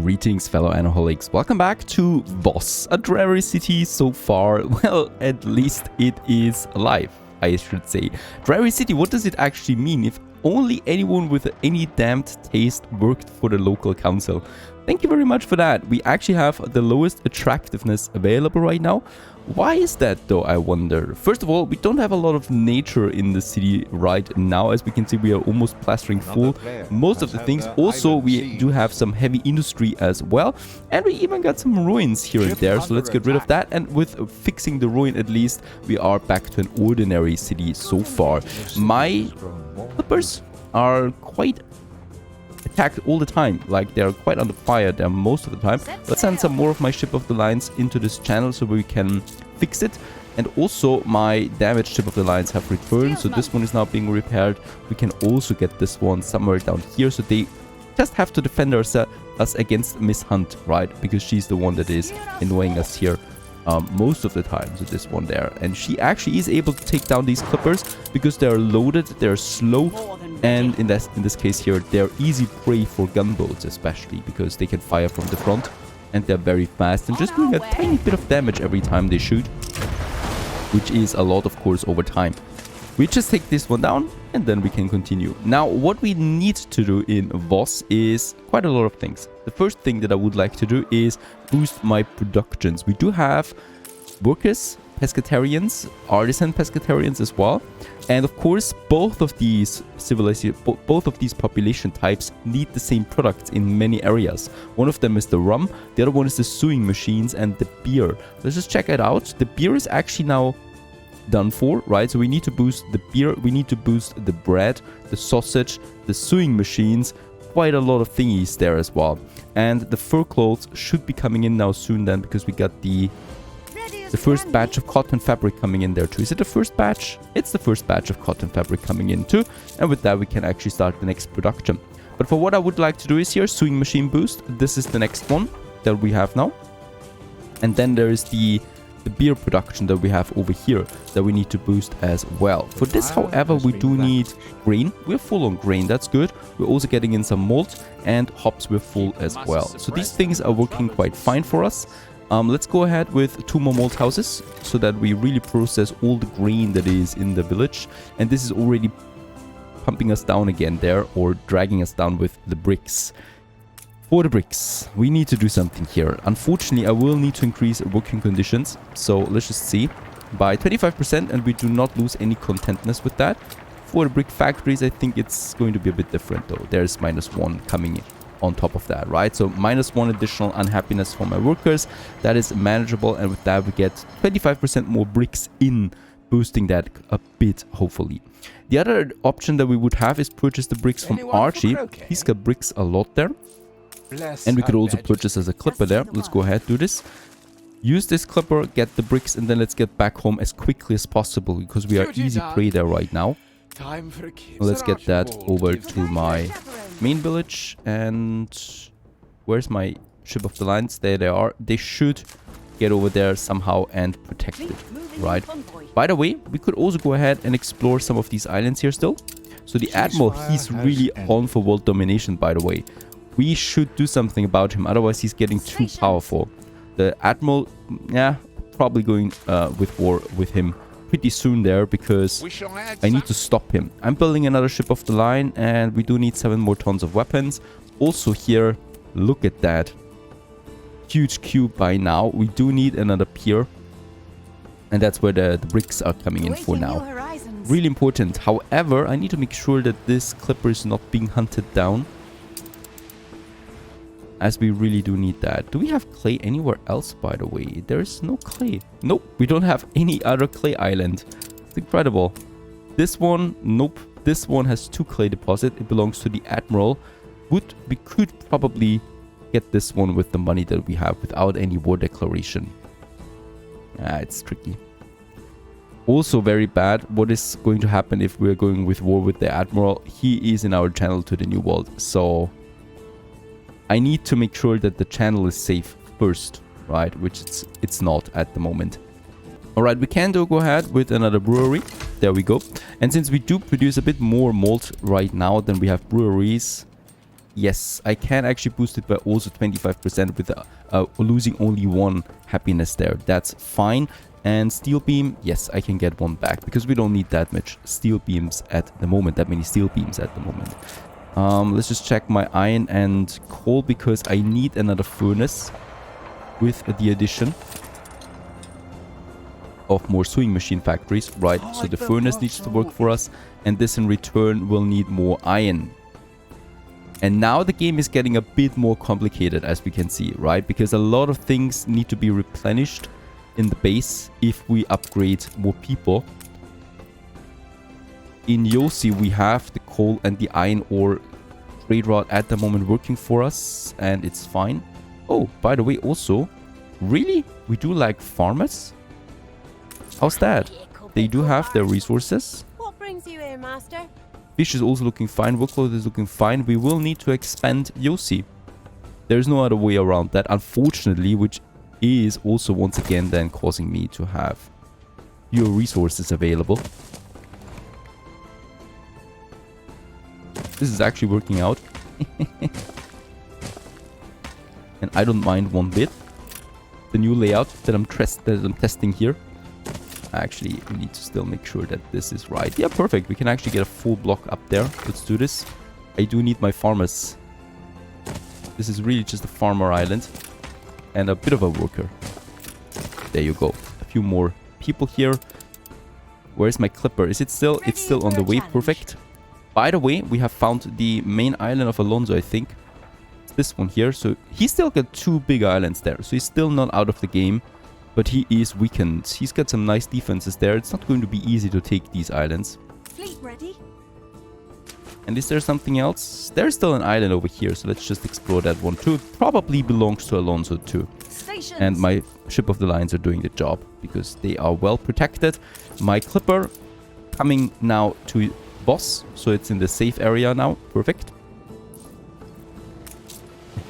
Greetings, fellow Annoholics. Welcome back to Voss, a dreary city so far. Well, at least it is alive, I should say. Dreary city, what does it actually mean? If only anyone with any damned taste worked for the local council. Thank you very much for that. We actually have the lowest attractiveness available right now. Why is that though, I wonder? First of all, we don't have a lot of nature in the city right now. As we can see, we are almost plastering full most of the things. Also, we do have some heavy industry as well. And we even got some ruins here and there. So let's get rid of that. And with fixing the ruin, at least, we are back to an ordinary city so far. My clippers are quite attacked all the time, like they're quite under fire there most of the time. Let's send some more of my ship of the lines into this channel so we can fix it. And also my damaged ship of the lines have returned, so this one is now being repaired. We can also get this one somewhere down here, so they just have to defend us against Miss Hunt, right? Because she's the one that is annoying us here most of the time. So this one there, and she actually is able to take down these clippers because they're loaded, they're slow, and in this case here, they're easy prey for gunboats, especially because they can fire from the front and they're very fast and just doing a tiny bit of damage every time they shoot, which is a lot, of course, over time. We just take this one down and then we can continue. Now, what we need to do in Voss is quite a lot of things. The first thing that I would like to do is boost my productions. We do have workers, pescatarians, artisan pescatarians as well. And of course, both of these both of these population types need the same products in many areas. One of them is the rum, the other one is the sewing machines and the beer. Let's just check it out. The beer is actually now done for, right? So we need to boost the beer, we need to boost the bread, the sausage, the sewing machines, quite a lot of thingies there as well. And the fur clothes should be coming in now soon then, because we got the first batch of cotton fabric coming in there too. Is it the first batch? It's the first batch of cotton fabric coming in too. And with that, we can actually start the next production. But for what I would like to do is here, sewing machine boost. This is the next one that we have now. And then there is the beer production that we have over here that we need to boost as well. For this, however, we do need grain. We're full on grain, that's good. We're also getting in some malt, and hops we're full as well. So these things are working quite fine for us. Let's go ahead with 2 more malt houses so that we really process all the grain that is in the village. And this is already pumping us down again there, or dragging us down with the bricks. For the bricks, we need to do something here. Unfortunately, I will need to increase working conditions. So let's just see. By 25%, and we do not lose any contentness with that. For the brick factories, I think it's going to be a bit different though. There's -1 coming in on top of that, right? So -1 additional unhappiness for my workers. That is manageable, and with that we get 25% more bricks in, boosting that a bit, hopefully. The other option that we would have is purchase the bricks from Archie. He's got bricks a lot there. And we could also purchase as a clipper there. Let's go ahead, do this. Use this clipper, get the bricks, and then let's get back home as quickly as possible, because we are easy prey there right now. Let's get that over to my main village. And where's my ship of the lines? There they are. They should get over there somehow and protect it, right? By the way, we could also go ahead and explore some of these islands here still. So the Admiral, he's really on for world domination, by the way. We should do something about him, otherwise he's getting too powerful. The Admiral, yeah, probably going with war with him pretty soon there, because I need to stop him. I'm building another ship of the line, and we do need 7 more tons of weapons. Also here, look at that. Huge cube by now. We do need another pier. And that's where the bricks are coming in for now. Really important. However, I need to make sure that this clipper is not being hunted down, as we really do need that. Do we have clay anywhere else, by the way? There is no clay. Nope, we don't have any other clay island. It's incredible. This one, nope. This one has 2 clay deposits. It belongs to the Admiral. We could probably get this one with the money that we have without any war declaration. It's tricky. Also very bad, what is going to happen if we're going with war with the Admiral? He is in our channel to the New World, so I need to make sure that the channel is safe first, right? Which it's not at the moment. Alright, we can go ahead with another brewery. There we go. And since we do produce a bit more malt right now than we have breweries, Yes, I can actually boost it by also 25% with losing only one happiness there. That's fine. And steel beam, yes, I can get one back because we don't need that much steel beams at the moment, that many steel beams at the moment. Let's just check my iron and coal because I need another furnace with the addition of more sewing machine factories, right? So the furnace needs to work for us, and this in return will need more iron. And now the game is getting a bit more complicated, as we can see, right? Because a lot of things need to be replenished in the base if we upgrade more people. In Yossi, we have the coal and the iron ore trade route at the moment working for us, and it's fine. Oh, by the way, also, really? We do like farmers? How's that? They do have their resources. What brings you here, master? Fish is also looking fine. Workload is looking fine. We will need to expand Yossi. There's no other way around that, unfortunately, which is also once again then causing me to have fewer resources available. This is actually working out. And I don't mind one bit. The new layout that I'm testing here. Actually, we need to still make sure that this is right. Yeah, perfect. We can actually get a full block up there. Let's do this. I do need my farmers. This is really just a farmer island. And a bit of a worker. There you go. A few more people here. Where's my clipper? Is it still? It's still on the way. Perfect. By the way, we have found the main island of Alonso, I think. It's this one here. So he's still got two big islands there. So he's still not out of the game. But he is weakened. He's got some nice defenses there. It's not going to be easy to take these islands. Fleet ready? And is there something else? There's still an island over here. So let's just explore that one too. It probably belongs to Alonso too. Stations. And my ship of the lines are doing the job. Because they are well protected. My clipper coming now to boss. So it's in the safe area now. Perfect.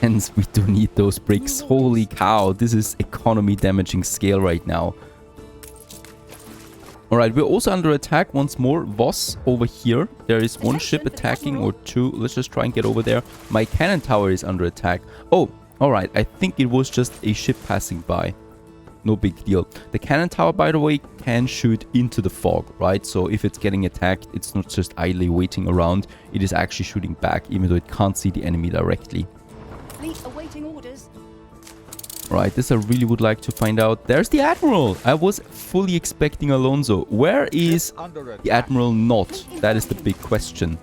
Hence, we do need those bricks. Holy cow, this is economy damaging scale right now. Alright, we're also under attack once more. Voss over here. There is one ship attacking or two. Let's just try and get over there. My cannon tower is under attack. Oh, alright. I think it was just a ship passing by. No big deal. The cannon tower, by the way, can shoot into the fog, right? So if it's getting attacked, it's not just idly waiting around. It is actually shooting back, even though it can't see the enemy directly. Awaiting orders. Right, this I really would like to find out. There's the Admiral. I was fully expecting Alonso. Where is the Admiral not? That is the big question.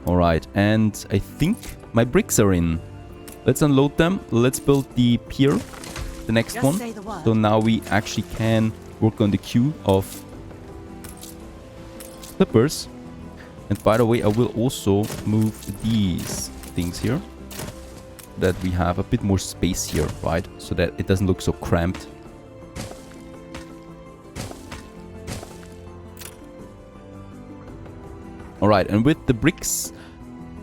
Alright, and I think my bricks are in. Let's unload them. Let's build the pier, the next one. So now we actually can work on the queue of clippers. And by the way, I will also move these things here. That we have a bit more space here, right? So that it doesn't look so cramped. Alright, and with the bricks,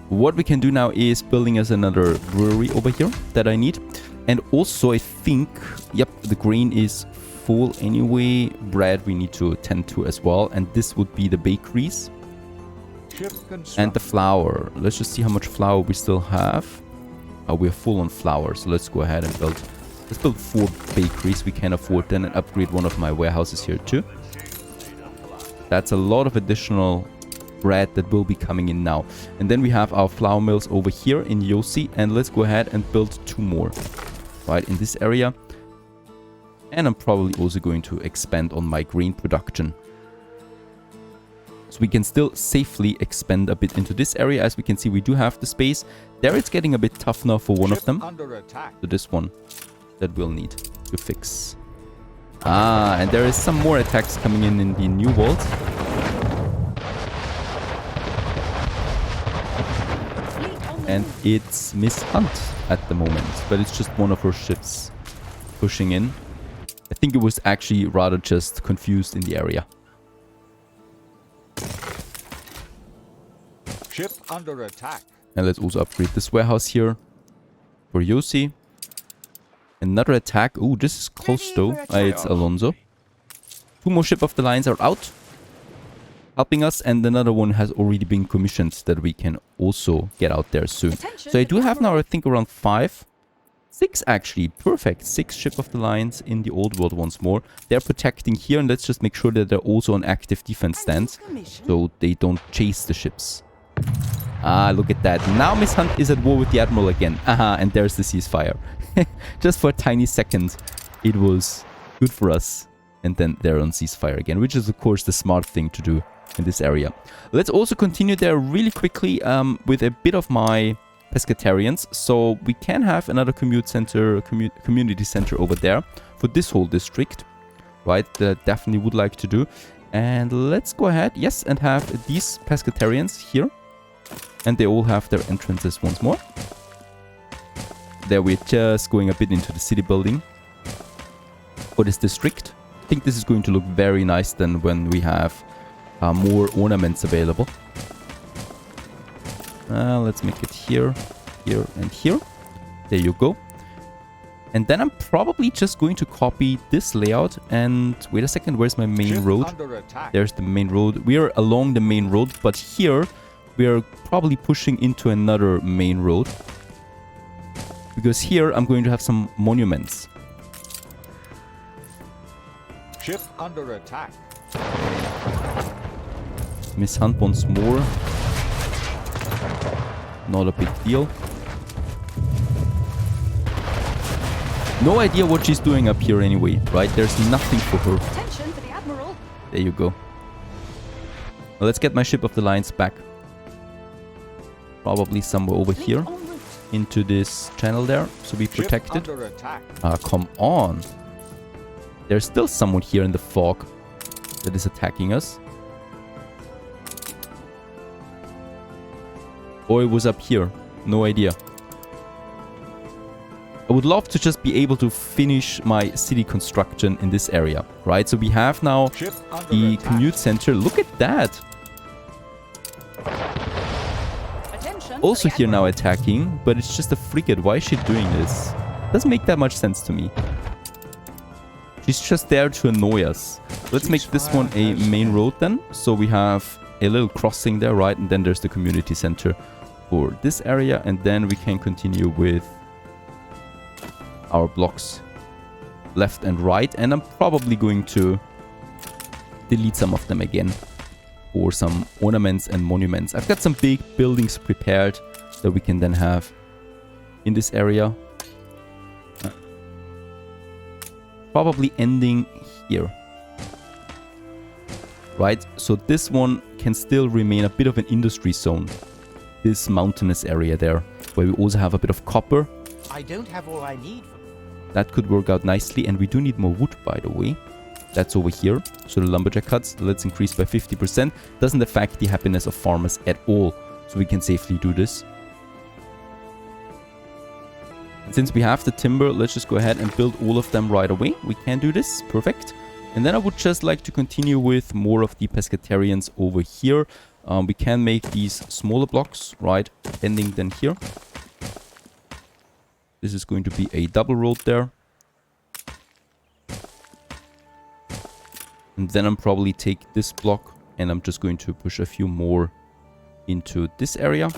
what we can do now is building us another brewery over here that I need. And also I think, yep, the grain is full anyway. Bread we need to tend to as well. And this would be the bakeries. And the flour. Let's just see how much flour we still have. We're full on flour, so let's go ahead and build. Let's build 4 bakeries. We can afford then and upgrade one of my warehouses here too. That's a lot of additional bread that will be coming in now. And then we have our flour mills over here in Yossi. And let's go ahead and build 2 more. Right, in this area. And I'm probably also going to expand on my grain production. So we can still safely expand a bit into this area. As we can see, we do have the space. There it's getting a bit tough now for one of them. So this one that we'll need to fix. Ah, and there is some more attacks coming in the new world. And it's Miss Hunt at the moment. But it's just one of her ships pushing in. I think it was actually rather just confused in the area. Ship under attack. And let's also upgrade this warehouse here for Yossi. Another attack. Oh, this is close though. It's Alonso. 2 more ship of the lines are out. helping us, and another one has already been commissioned that we can also get out there soon. So I do have now, I think, around 6 actually. Perfect. 6 ship of the lines in the old world once more. They're protecting here, and let's just make sure that they're also on active defense stance so they don't chase the ships. Ah, look at that. Now Miss Hunt is at war with the Admiral again. Aha, and there's the ceasefire. Just for a tiny second, it was good for us. And then they're on ceasefire again, which is, of course, the smart thing to do in this area. Let's also continue there really quickly with a bit of my pescatarians. So we can have another community center over there for this whole district, right? That I definitely would like to do. And let's go ahead, yes, and have these pescatarians here. And they all have their entrances once more. There we're just going a bit into the city building for this district. I think this is going to look very nice then when we have more ornaments available. Let's make it here, here, and here. There you go. And then I'm probably just going to copy this layout. And wait a second, where's my main road? There's the main road. We are along the main road, but here we are probably pushing into another main road. Because here I'm going to have some monuments. Ship under attack. Miss Hunt once more. Not a big deal. No idea what she's doing up here anyway, right? There's nothing for her. Attention for the Admiral. There you go. Well, let's get my ship of the lines back. Probably somewhere over here. Into this channel there. So be protected. Come on. There's still someone here in the fog that is attacking us. Or it was up here. No idea. I would love to just be able to finish my city construction in this area, right? So we have now the commute center. Look at that. Also here now attacking, but it's just a frigate. Why is she doing this? Doesn't make that much sense to me. She's just there to annoy us. Let's make this one a main road then. So we have a little crossing there, right? And then there's the community center for this area. And then we can continue with our blocks left and right. And I'm probably going to delete some of them again. Or some ornaments and monuments. I've got some big buildings prepared that we can then have in this area. Probably ending here. Right, so this one can still remain a bit of an industry zone. This mountainous area there, where we also have a bit of copper. I don't have all I need. That could work out nicely, and we do need more wood, by the way. That's over here. So the lumberjack huts, let's increase by 50%. Doesn't affect the happiness of farmers at all. So we can safely do this. And since we have the timber, let's just go ahead and build all of them right away. We can do this. Perfect. And then I would just like to continue with more of the pescatarians over here. We can make these smaller blocks, right? Ending then here. This is going to be a double road there. And then I'm probably take this block and I'm just going to push a few more into this area.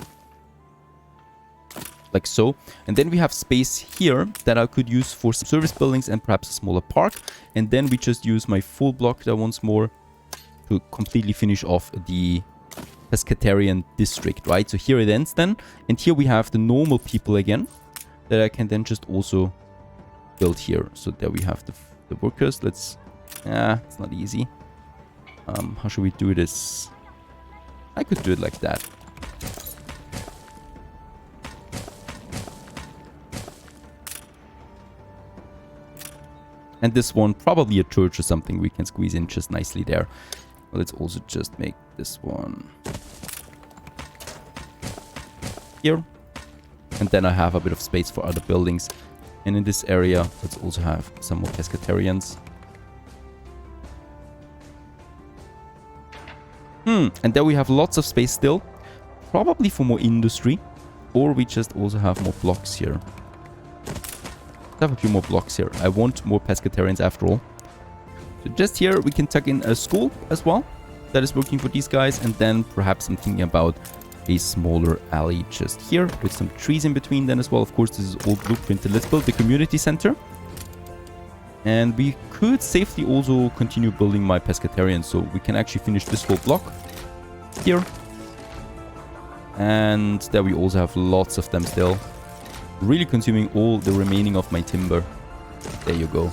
Like so. And then we have space here that I could use for some service buildings and perhaps a smaller park. And then we just use my full block there once more to completely finish off the pescatarian district, right? So here it ends then. And here we have the normal people again that I can then just also build here. So there we have the workers. Let's... it's not easy. How should we do this? I could do it like that. And this one, probably a church or something we can squeeze in just nicely there. Well, let's also just make this one here. And then I have a bit of space for other buildings. And in this area, let's also have some more pescatarians. And there we have lots of space still. Probably for more industry. Or we just also have more blocks here. Let's have a few more blocks here. I want more pescatarians after all. So just here we can tuck in a school as well. that is working for these guys. And then perhaps I'm thinking about a smaller alley just here with some trees in between then as well. Of course, this is all blueprinted. Let's build the community center. And we could safely also continue building my pescatarian. So we can actually finish this whole block here. And there we also have lots of them still. Really consuming all the remaining of my timber. There you go.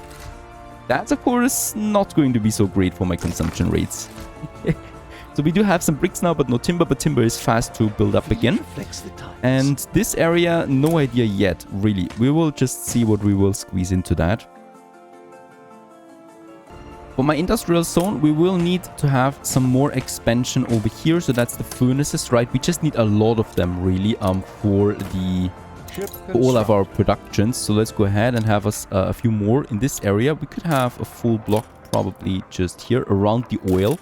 That's of course not going to be so great for my consumption rates. So we do have some bricks now, but no timber. But timber is fast to build up again. And this area, no idea yet, really. We will just see what we will squeeze into that. For my industrial zone, we will need to have some more expansion over here. So that's the furnaces, right? We just need a lot of them, really, for all of our productions. So let's go ahead and have us a few more in this area. We could have a full block probably just here around the oil.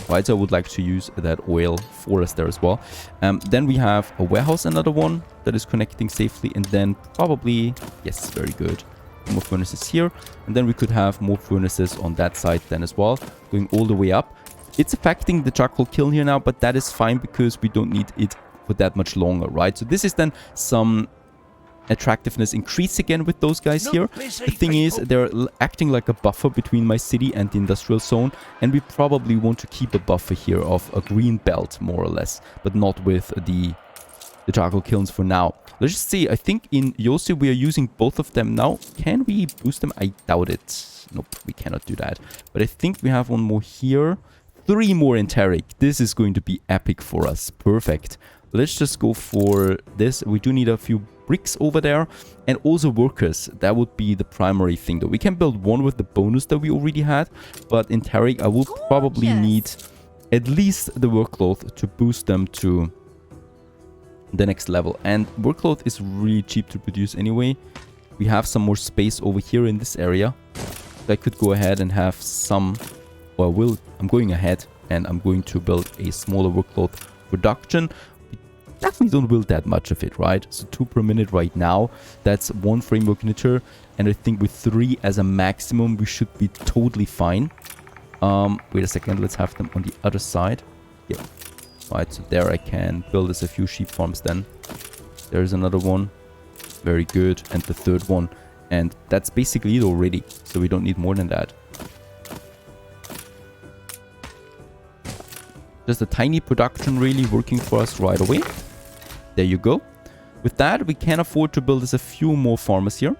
Right, so I would like to use that oil forest there as well. Then we have a warehouse, another one that is connecting safely. And then probably, yes, very good. More furnaces here. And then we could have more furnaces on that side then as well, going all the way up. It's affecting the charcoal kiln here now, but that is fine because we don't need it for that much longer, right? So this is then some attractiveness increase again with those guys here. The thing is, they're acting like a buffer between my city and the industrial zone, and we probably want to keep a buffer here of a green belt, more or less, but not with the charcoal kilns for now. Let's just see. I think in Yossi we are using both of them now. Can we boost them? I doubt it. Nope, we cannot do that. But I think we have one more here. 3 more in Tarik. This is going to be epic for us. Perfect. Let's just go for this. We do need a few bricks over there. And also workers. That would be the primary thing though. We can build one with the bonus that we already had. But in Tarik I will probably need at least the workload to boost them to the next level. And workload is really cheap to produce anyway. We have some more space over here in this area. So I could go ahead and have some, or I'm going ahead and I'm going to build a smaller workload production. We definitely don't build that much of it, right? So 2 per minute right now. That's 1 framework uniter. And I think with 3 as a maximum, we should be totally fine. Wait a second. Let's have them on the other side. Yeah. Right, so there I can build us a few sheep farms then. There's another one. Very good. And the third one. And that's basically it already. So we don't need more than that. Just a tiny production really working for us right away. There you go. With that, we can afford to build us a few more farmers here.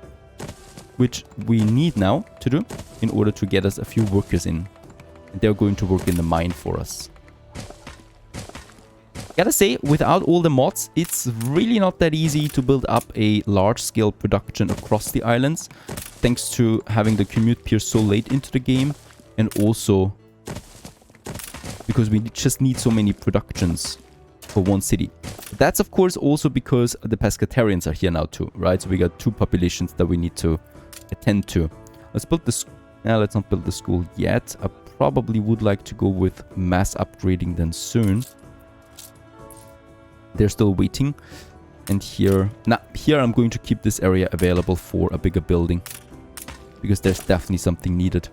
Which we need now to do in order to get us a few workers in. And they're going to work in the mine for us. Gotta say, without all the mods, it's really not that easy to build up a large-scale production across the islands, thanks to having the commute pier so late into the game, and also because we just need so many productions for one city. That's of course also because the pescatarians are here now too, right? So we got 2 populations that we need to attend to. Let's build the let's not build the school yet. I probably would like to go with mass upgrading then soon. They're still waiting. And here I'm going to keep this area available for a bigger building, because there's definitely something needed.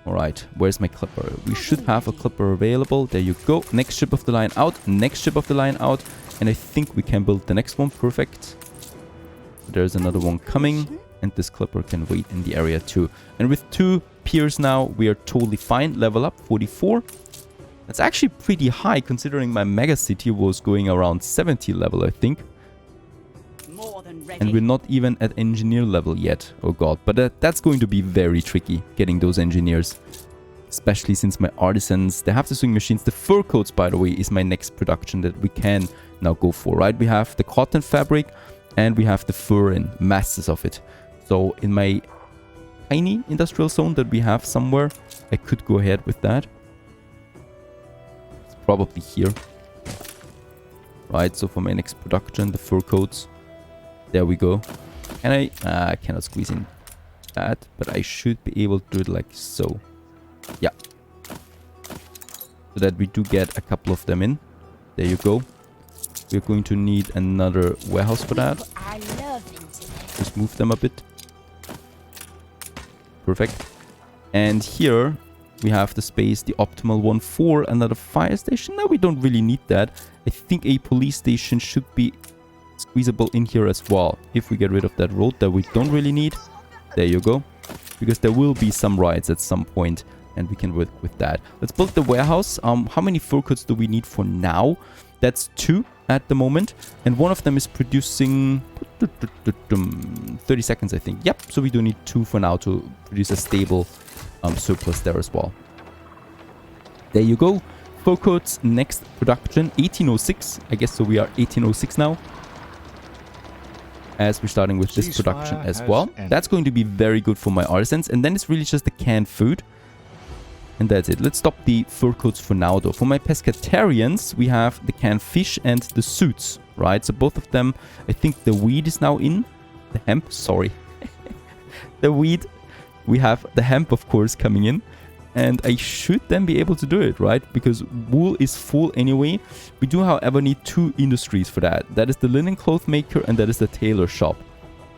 Alright, where's my clipper? We should have a clipper available. There you go. Next ship of the line out. Next ship of the line out. And I think we can build the next one. Perfect. There's another one coming. And this clipper can wait in the area too. And with 2 piers now, we are totally fine. Level up, 44. That's actually pretty high, considering my mega city was going around 70 level, I think. More than ready. And we're not even at engineer level yet. Oh god, but that's going to be very tricky, getting those engineers. Especially since my artisans, they have the sewing machines. The fur coats, by the way, is my next production that we can now go for, right? We have the cotton fabric and we have the fur in masses of it. So in my tiny industrial zone that we have somewhere, I could go ahead with that. Probably here. Right, so for my next production, the fur coats. There we go. And I cannot squeeze in that, but I should be able to do it like so. Yeah. So that we do get a couple of them in. There you go. We're going to need another warehouse for that. I love internet. Just move them a bit. Perfect. And here we have the space, the optimal one for another fire station. No, we don't really need that. I think a police station should be squeezable in here as well. If we get rid of that road that we don't really need. There you go. Because there will be some rides at some point, and we can work with that. Let's build the warehouse. How many fur coats do we need for now? That's 2 at the moment. And one of them is producing 30 seconds, I think. Yep, so we do need 2 for now to produce a stable surplus there as well. There you go. Fur coats, next production, 1806. I guess so we are 1806 now. As we're starting with this production as well. That's going to be very good for my artisans. And then it's really just the canned food. And that's it. Let's stop the fur coats for now, though. For my pescatarians, we have the canned fish and the suits, right? So both of them, I think the weed is now in. The hemp, sorry. The weed. We have the hemp, of course, coming in. And I should then be able to do it, right? Because wool is full anyway. We do, however, need 2 industries for that. That is the linen cloth maker and that is the tailor shop.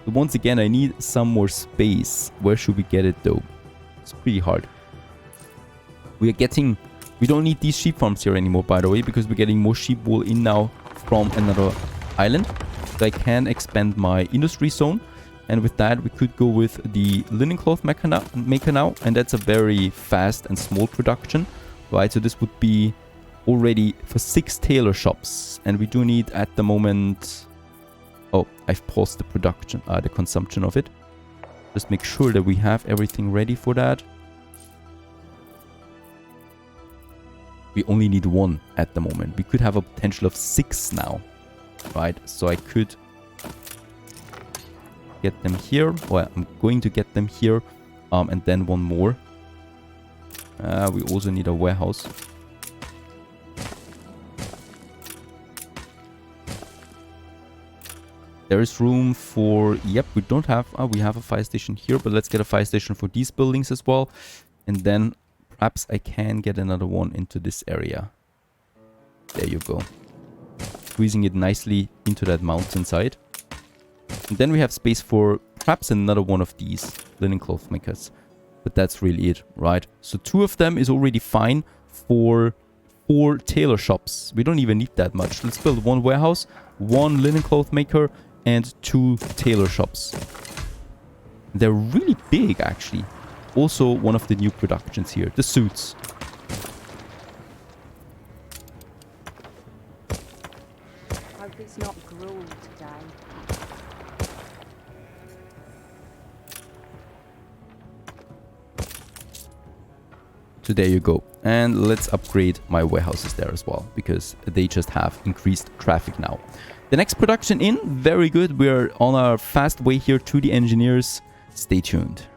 So once again, I need some more space. Where should we get it, though? It's pretty hard. We don't need these sheep farms here anymore, by the way, because we're getting more sheep wool in now from another island. So I can expand my industry zone. And with that, we could go with the linen cloth maker now. And that's a very fast and small production, right? So this would be already for 6 tailor shops. And we do need at the moment... Oh, I've paused the production, the consumption of it. Just make sure that we have everything ready for that. We only need 1 at the moment. We could have a potential of 6 now, right? So I could... get them here. Well, I'm going to get them here. And then 1 more. We also need a warehouse. There is room for... Yep, we don't have... we have a fire station here. But let's get a fire station for these buildings as well. And then perhaps I can get another one into this area. There you go. Squeezing it nicely into that mountainside. And then we have space for perhaps another one of these linen cloth makers. But that's really it, right? So 2 of them is already fine for 4 tailor shops. We don't even need that much. Let's build 1 warehouse, 1 linen cloth maker, and 2 tailor shops. They're really big, actually. Also, one of the new productions here, the suits. Hope it's not gruel today. So there you go. And let's upgrade my warehouses there as well, because they just have increased traffic now. The next production in, very good. We're on our fast way here to the engineers. Stay tuned.